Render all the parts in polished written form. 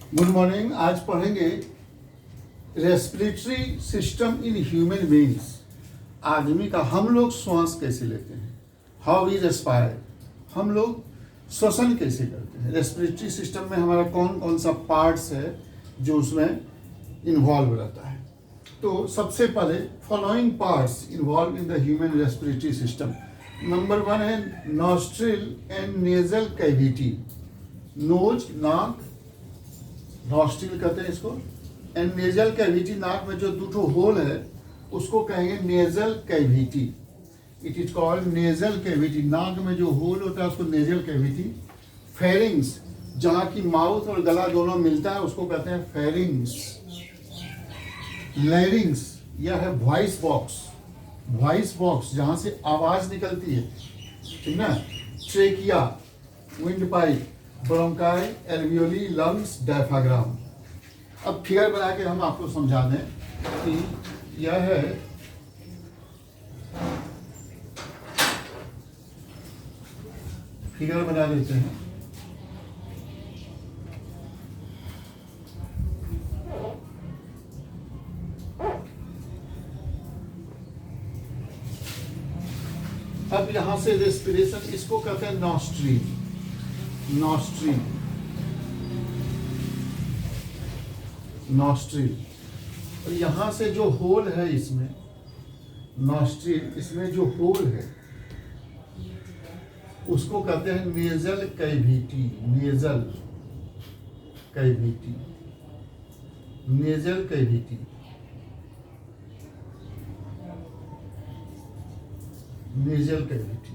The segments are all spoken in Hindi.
Good morning. आज पढ़ेंगे respiratory system in human beings. आदमी का हम लोग श्वास कैसे लेते हैं, हाउ वी रेस्पायर, हम लोग श्वसन कैसे करते हैं। रेस्पिरेटरी सिस्टम में हमारा कौन कौन सा पार्ट्स है जो उसमें इन्वॉल्व रहता है। तो सबसे पहले following parts involve in the human respiratory system. Number 1 है nostril and nasal cavity. Nose, नाक, नॉस्ट्रिल कहते हैं इसको, एंड नेजल कैविटी, नाक में जो दो होल है उसको कहेंगे nasal cavity. It is called nasal cavity. नाक में जो होल होता है उसको नेजल कैविटी। फेरिंग्स, जहाँ की माउथ और गला दोनों मिलता है उसको कहते हैं फेरिंग्स। लैरिंग्स, यह है वॉइस बॉक्स। वॉइस बॉक्स जहाँ से आवाज निकलती है, ठीक ना। Trachea, wind pipe, bronchi, alveoli, lungs, diaphragm. अब फिगर बना के हम आपको समझा दें कि यह है फिगर बना देते हैं। अब यहां से रेस्पिरेशन, इसको कहते हैं नॉस्ट्रिल। Nostril, nostril. और यहां से जो होल है इसमें, नॉस्ट्रिल, इसमें जो होल है उसको कहते हैं nasal cavity. Nasal cavity, nasal cavity, nasal cavity.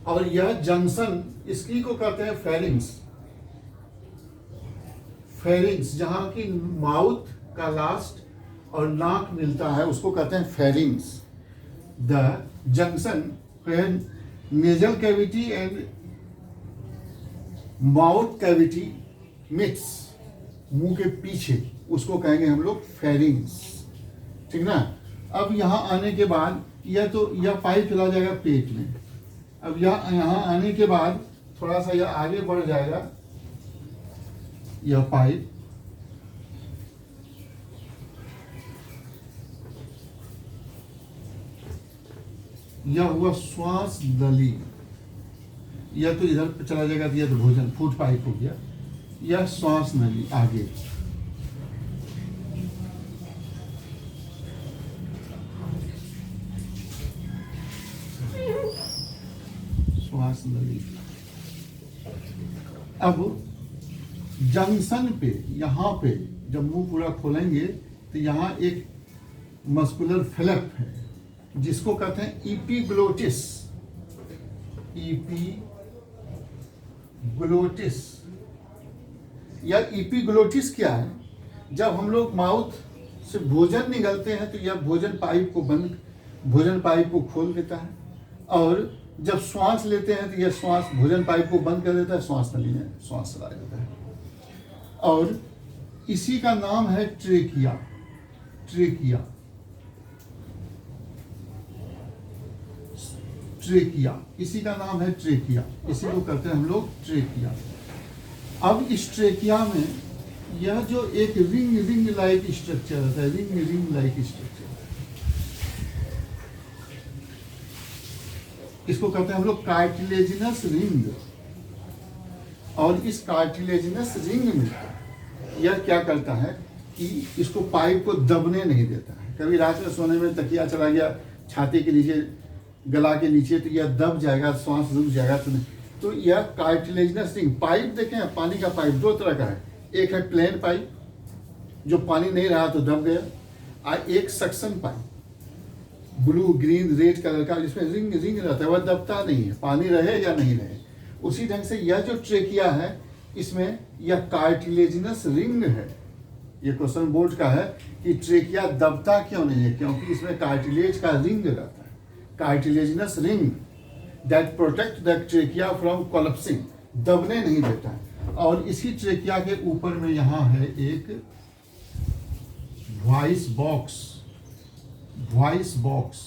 और यह जंक्शन, इसकी को कहते हैं फेरिंग्स। फेरिंग्स, जहां की माउथ का लास्ट और नाक मिलता है उसको कहते हैं pharynx. The junction when nasal cavity and mouth cavity mix, मुंह के पीछे, उसको कहेंगे हम लोग फेरिंग्स, ठीक ना। अब यहां आने के बाद यह पाइप चला जाएगा पेट में। अब यहाँ आने के बाद थोड़ा सा यह आगे बढ़ जाएगा, यह पाइप, यह हुआ श्वास नली। यह तो इधर पे चला जाएगा, तो यह तो भोजन फूड पाइप हो गया। यह श्वास नली आगे, श्वास नली। अब जंक्शन पे, यहाँ पे जब मुंह पूरा खोलेंगे तो यहाँ एक मस्कुलर फ्लैप है जिसको कहते हैं इपीग्लोटिस। इपीग्लोटिस, यह इपीग्लोटिस क्या है? जब हम लोग माउथ से भोजन निगलते हैं तो यह भोजन पाइप को खोल देता है, और जब श्वास लेते हैं तो यह श्वास भोजन पाइप को बंद कर देता है, श्वास नली में श्वास चला जाता है। और इसी का नाम है ट्रेकिया। ट्रेकिया, ट्रेकिया, इसी का नाम है ट्रेकिया। इसी को कहते हैं हम लोग ट्रेकिया। अब इस ट्रेकिया में यह जो एक रिंग लाइक स्ट्रक्चर होता है, रिंग लाइक स्ट्रक्चर, इसको कहते हैं हम लोग कार्टिलेजिनस रिंग। और इस कार्टिलेजिनस रिंग में यह क्या करता है कि इसको पाइप को दबने नहीं देता है। कभी रात में सोने में तकिया चला गया छाती के नीचे, गला के नीचे, तो यह दब जाएगा, श्वास रुक जाएगा। तो यह कार्टिलेजिनस रिंग। पाइप देखें, पानी का पाइप दो तरह का है। एक है प्लेन पाइप जो पानी नहीं रहा तो दब गया, और एक suction pipe blue, green, red colour का, जिसमें रिंग रहता है, वह दबता नहीं है, पानी रहे या नहीं रहे। उसी ढंग से यह जो ट्रेकिया है, इसमें यह कार्टिलेजिनस रिंग है। यह क्वेश्चन बोर्ड का है कि ट्रेकिया दबता क्यों नहीं है, क्योंकि इसमें कार्टिलेज का रिंग रहता है, cartilaginous ring that protect the trachea from collapsing, दबने नहीं देता है। और इसी ट्रेकिया के ऊपर में यहाँ है एक voice box. Voice box,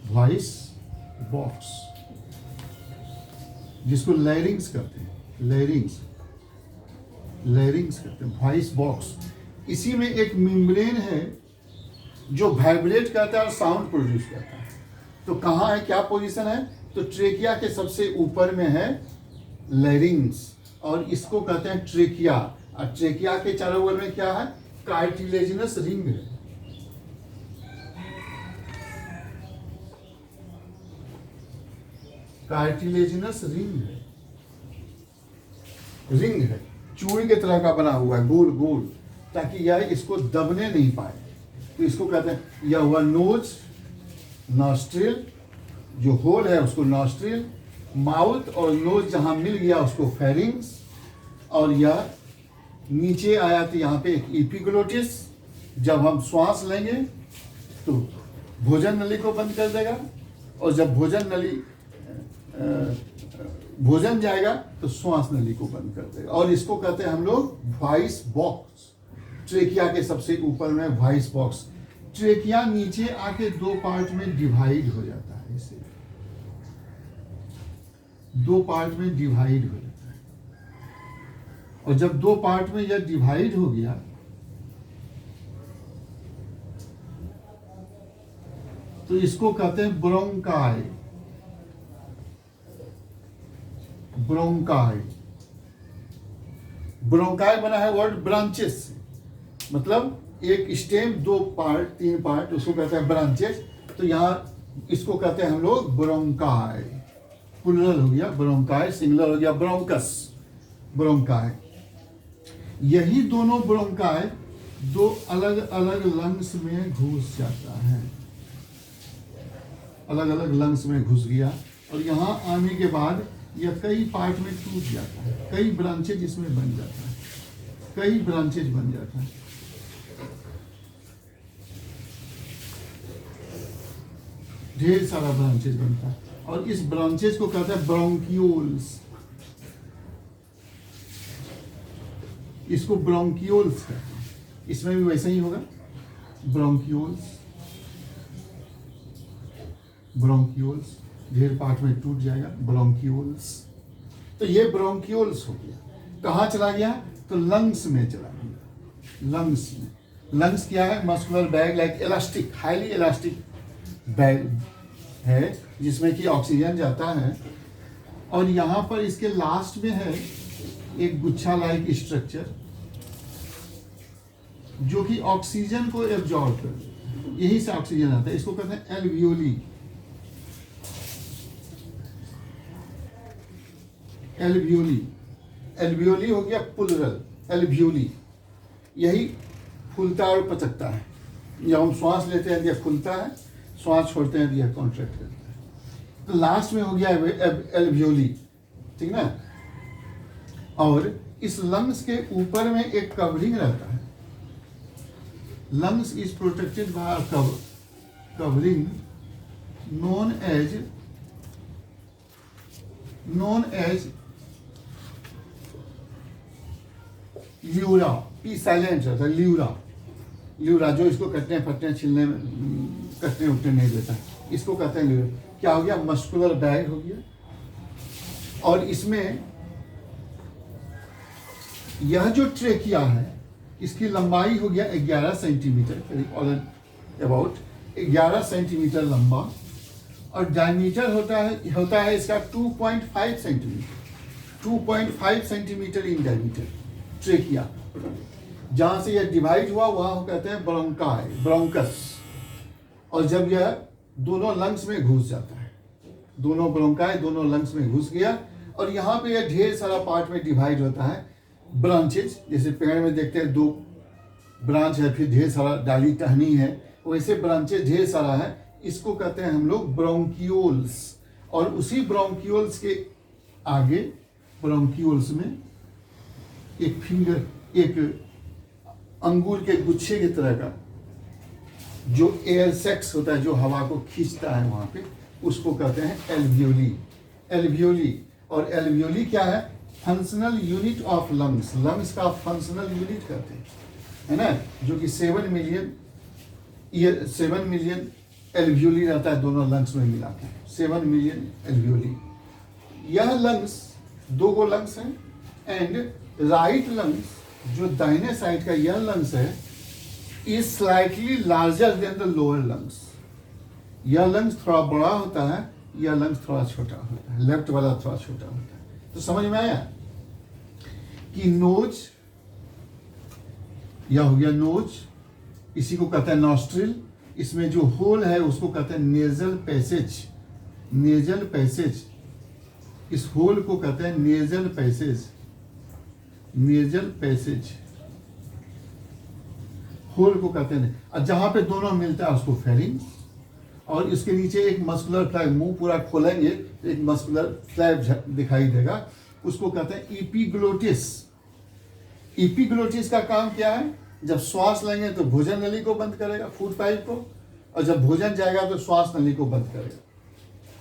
voice box, जिसको लैरिंग्स कहते हैं। लैरिंग्स, लैरिंग्स कहते हैं, वॉइस बॉक्स। इसी में एक मेम्ब्रेन है जो वाइब्रेट करता है और साउंड प्रोड्यूस करता है। तो कहाँ है, क्या पोजीशन है, तो ट्रेकिया के सबसे ऊपर में है लैरिंग्स, और इसको कहते हैं ट्रेकिया। और ट्रेकिया के चारों ओर में क्या है, कार्टिलेजिनस रिंग है। कार्टिलेजिनस रिंग है, रिंग है, चूड़ी के तरह का बना हुआ है, गोल गोल, ताकि यह इसको दबने नहीं पाए। तो इसको कहते हैं, यह हुआ नोज, नॉस्ट्रिल, जो होल है उसको नॉस्ट्रिल, माउथ और नोज जहां मिल गया उसको फेरिंग्स, और यह नीचे आया तो यहाँ पे एक एपिग्लोटिस, जब हम श्वास लेंगे तो भोजन नली को बंद कर देगा, और जब भोजन नली भोजन जाएगा तो श्वास नली को बंद कर देगा। और इसको कहते हैं हम लोग वॉइस बॉक्स। ट्रेकिया के सबसे ऊपर में वॉइस बॉक्स। ट्रेकिया नीचे आके दो पार्ट में डिवाइड हो जाता है, इसे दो पार्ट में डिवाइड हो जाता है। और जब दो पार्ट में यह डिवाइड हो गया तो इसको कहते हैं ब्रोंकाई। ब्रोंकाई, ब्रोंकाई बना है वर्ड ब्रांचेस से, मतलब एक स्टेम, दो पार्ट, तीन पार्ट, उसको कहते हैं ब्रांचेस। तो यहाँ इसको कहते हैं हम लोग ब्रोंकाई। प्लुरल हो गया ब्रोंकाई, सिंगुलर हो गया ब्रोंकस, ब्रोंकाई। यही दोनों ब्रोंकाई दो अलग अलग लंग्स में घुस जाता है, अलग अलग लंग्स में घुस गया, और यहाँ आने के बाद यह कई पार्ट में टूट जाता है, कई ब्रांचेज इसमें बन जाता है, कई ब्रांचेज बन जाता है। ढेर सारा ब्रांचेज बनता है, और इस ब्रांचेज को कहते हैं ब्रोंकियोल्स। इसको ब्रोंकियोल्स कहते हैं। इसमें भी वैसा ही होगा, ब्रोंकियोल्स, ब्रोंकियोल्स, ढेर पार्ट में टूट जाएगा, ब्रोंकियोल्स। तो ये ब्रोंकियोल्स हो गया। कहाँ चला गया, तो लंग्स में चला गया, लंग्स में। लंग्स क्या है, muscular bag, like elastic, highly elastic bag है जिसमें कि ऑक्सीजन जाता है। और यहाँ पर इसके लास्ट में है एक गुच्छा लाइक स्ट्रक्चर जो कि ऑक्सीजन को एब्जॉर्ब कर, यही से ऑक्सीजन आता है। इसको कहते हैं एल्वियोली। एल्वियोली, एल्वियोली हो गया प्लुरल, एल्वियोली। यही फूलता और पचकता है। जब हम श्वास लेते हैं यह फूलता है, श्वास छोड़ते हैं यह कॉन्ट्रैक्ट करता है। तो लास्ट में हो गया एल्वियोली, ठीक ना। और इस लंग्स के ऊपर में एक कवरिंग रहता है। Lungs is protected by covering known as pleura. P silent रहता है, ल्यूरा, ल्यूरा जो इसको कटने फटने छिलने में, कटने उठने नहीं देता है, इसको कहते हैं ल्यूरा। क्या हो गया, मस्कुलर बैग हो गया। और इसमें यह जो ट्रेकिया है इसकी लंबाई हो गया 11 सेंटीमीटर, करीब अबाउट 11 सेंटीमीटर लंबा, और डायमीटर होता है इसका 2.5 centimetre, 2.5 centimetre in diameter trachea. जहां से यह डिवाइड हुआ वहां कहते हैं ब्रोंकाई, ब्रोंकस। और जब यह दोनों लंग्स में घुस जाता है, दोनों ब्रोंकाई दोनों लंग्स में घुस गया, और यहाँ पे यह ढेर सारा पार्ट में डिवाइड होता है, ब्रांचेज। जैसे पेड़ में देखते हैं दो ब्रांच है, फिर ढेर सारा डाली टहनी है, वैसे ब्रांचेज ढेर सारा है। इसको कहते हैं हम लोग ब्रोंकियोल्स। और उसी ब्रोंकियोल्स के आगे, ब्रोंकियोल्स में एक फिंगर, एक अंगूर के गुच्छे की तरह का जो एयर सेक्स होता है, जो हवा को खींचता है वहां पे, उसको कहते हैं एल्वियोली। एल्वियोली, और एल्वियोली क्या है, functional unit of lungs. Lungs का फंक्शनल यूनिट कहते हैं, है ना, जो कि 7 मिलियन एल्वियोली रहता है दोनों लंग्स में मिला के, 7 मिलियन एल्वियोली। यह लंग्स, दो गो लंग्स हैं, एंड राइट लंग्स, जो दाहिने साइड का यह लंग्स है, is slightly larger than the lower lungs. यह लंग्स थोड़ा बड़ा होता है, यह लंग्स थोड़ा छोटा होता है, लेफ्ट वाला थोड़ा छोटा होता है। तो समझ में आया कि नोज, यह हो गया नोज, इसी को कहते हैं नॉस्ट्रिल। इसमें जो होल है उसको कहते हैं नेजल पैसेज। नेजल पैसेज, इस होल को कहते हैं nasal passage. Nasal passage hole को कहते हैं, और जहां पे दोनों मिलता है उसको फेरिंग्स। और इसके नीचे एक मस्कुलर फ्लैप, मुंह पूरा खोलेंगे तो एक मस्कुलर फ्लैप दिखाई देगा, उसको कहते हैं इपिग्लोटिस। इपिग्लोटिस का काम क्या है? जब श्वास लेंगे तो भोजन नली को बंद करेगा, फूड पाइप को, और जब भोजन जाएगा तो श्वास नली को बंद करेगा,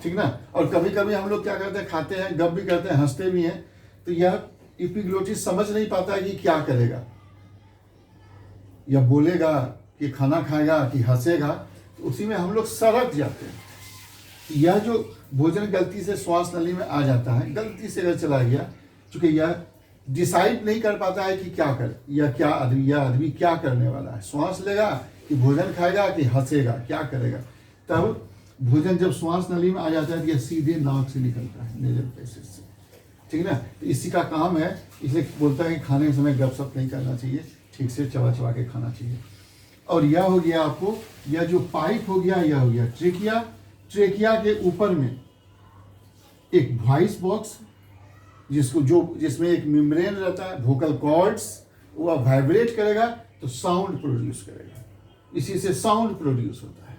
ठीक ना। और कभी कभी हम लोग क्या करते हैं, खाते हैं, गप भी करते हैं, हंसते भी हैं, तो यह इपिग्लोटिस समझ नहीं पाता है कि क्या करेगा, या बोलेगा कि खाना खाएगा कि हंसेगा, तो उसी में हम लोग सरक जाते हैं। यह जो भोजन गलती से श्वास नली में आ जाता है, गलती से अगर चला गया, चूंकि यह डिसाइड नहीं कर पाता है कि क्या करे, यह आदमी क्या करने वाला है, श्वास लेगा कि भोजन खाएगा कि हंसेगा, क्या करेगा। तब भोजन जब श्वास नली में आ जाता है तो यह सीधे नाक से निकलता है, नेजल पैसेज से, ठीक ना। तो इसी का काम है, इसलिए बोलता है कि खाने के समय गपशप नहीं करना चाहिए, ठीक से चबा चबा के खाना चाहिए। और यह हो गया आपको, यह जो पाइप हो गया, यह हो गया ट्रेकिया। ट्रेकिया के ऊपर में एक वॉइस बॉक्स, जिसमें एक मेम्ब्रेन रहता है, वोकल कॉर्ड्स, वह वाइब्रेट करेगा तो साउंड प्रोड्यूस करेगा, इसी से साउंड प्रोड्यूस होता है।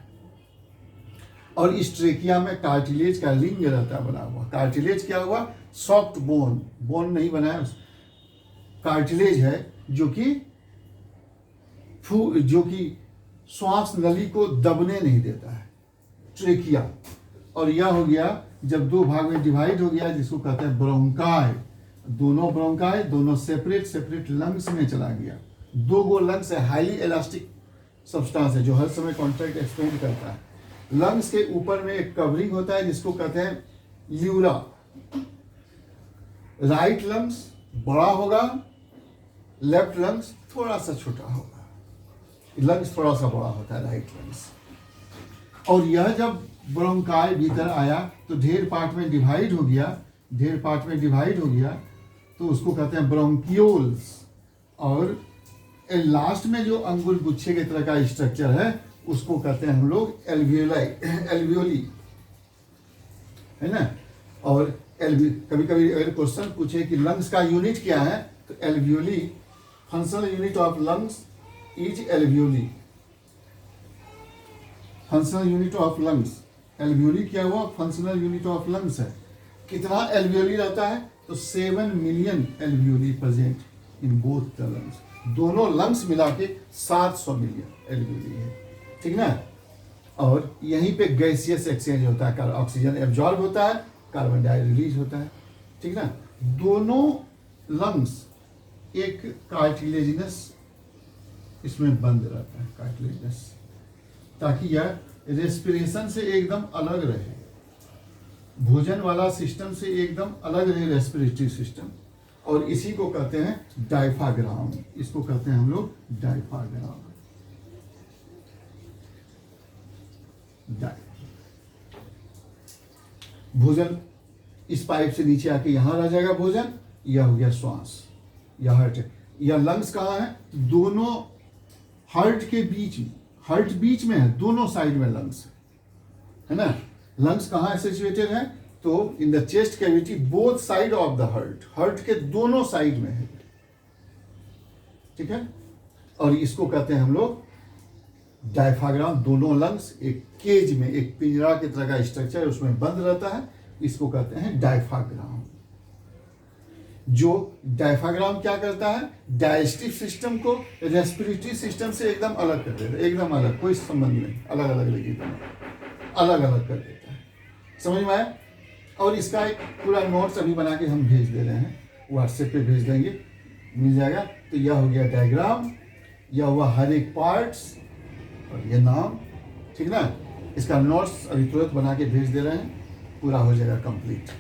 और इस ट्रेकिया में कार्टिलेज का रिंग रहता है बना हुआ। कार्टिलेज क्या हुआ? सॉफ्ट बोन, बोन नहीं बनाया, कार्टिलेज है जो कि श्वास नली को दबने नहीं देता है, ट्रेकिया। और यह हो गया जब दो भाग में डिवाइड हो गया, जिसको कहते हैं ब्रोंकाई। दोनों ब्रोंकाई, दोनों सेपरेट लंग्स में चला गया। दो गो लंग्स है, हाईली इलास्टिक सब्सटेंस है जो हर समय कॉन्ट्रैक्ट एक्सपेंड करता है। लंग्स के ऊपर में एक कवरिंग होता है जिसको कहते हैं ल्यूरा। राइट लंग्स बड़ा होगा, लेफ्ट लंग्स थोड़ा सा छोटा होगा। लंग्स थोड़ा सा बड़ा होता है, राइट लंग्स। और यह जब ब्रोंकाई भीतर आया तो ढेर पार्ट में डिवाइड हो गया, तो उसको कहते हैं ब्रोंकियोल्स। और लास्ट में जो अंगुल गुच्छे की तरह का स्ट्रक्चर है उसको कहते हैं हम लोग एल्वियोली, है ना। और कभी कभी अगर क्वेश्चन पूछे कि लंग्स का यूनिट क्या है, तो alveoli, functional unit of lungs is alveoli. Functional unit of lungs, alveoli क्या हुआ? फंक्शनल यूनिट ऑफ लंग्स है। कितना एल्वियोली रहता है? तो 7 million alveoli present in both the lungs. दोनों लंग्स मिला के 700 मिलियन एल्वियोली है, ठीक ना। और यहीं पे गैसियस एक्सचेंज होता है, ऑक्सीजन एब्जॉर्ब होता है, कार्बन डाइऑक्साइड रिलीज होता है, ठीक ना। दोनों लंग्स एक कार्टिलेजिनस इसमें बंद रहता है, कार्टिलेजिनस, ताकि यह रेस्पिरेशन से एकदम अलग रहे, भोजन वाला सिस्टम से एकदम अलग रहे रेस्पिरेटरी सिस्टम। और इसी को कहते हैं डायफ्राम, इसको कहते हैं हम लोग डायफ्राम। भोजन इस पाइप से नीचे आके यहां रह जाएगा भोजन, यह हो गया श्वास, यह हार्ट। यह लंग्स कहाँ है? दोनों हार्ट के बीच में, हार्ट बीच में है, दोनों साइड में लंग्स है ना। लंग्स कहाँ सिचुएटेड है? तो in the chest cavity, both side of the heart, heart के दोनों साइड में है, ठीक है। और इसको कहते हैं हम लोग डायफ्राम। दोनों लंग्स एक केज में, एक पिंजरा की तरह का स्ट्रक्चर है, उसमें बंद रहता है, इसको कहते हैं डायफ्राम। जो डायफ्राम क्या करता है? डाइजेस्टिव सिस्टम को रेस्पिरेटरी सिस्टम से एकदम अलग कर देता है, एकदम अलग, कोई संबंध नहीं, अलग अलग लगी, अलग अलग कर देता है। समझ में आया? और इसका एक पूरा नोट्स अभी बना के हम भेज दे रहे हैं, व्हाट्सएप पे भेज देंगे, मिल जाएगा। तो यह हो गया डायग्राम, यह हुआ हर एक पार्ट्स और ये नाम, ठीक ना। इसका नोट्स अभी तुरंत बना के भेज दे रहे हैं, पूरा हो जाएगा कंप्लीट।